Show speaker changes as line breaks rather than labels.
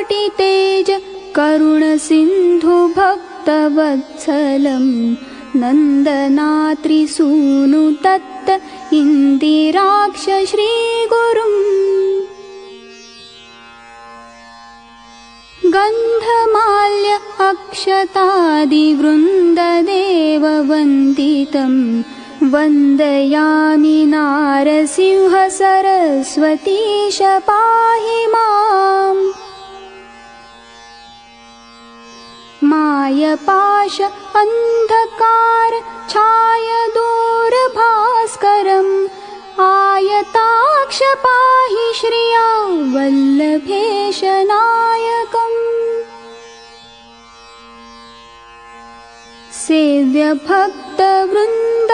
तेज करुणसिन्धु भक्तवत्सलं नन्दनात्रिसूनु तत्त इन्दिराक्ष श्रीगुरुम् गन्धमाल्य अक्षतादिवृन्ददेववन्दितं वन्दयामि नारसिंह सरस्वतीश पाहि माम् मायपाश अन्धकार छाय दूरभास्करम् आयताक्ष पाहि श्रिया वल्लभेश नायकम् सेव्य भक्त वृन्द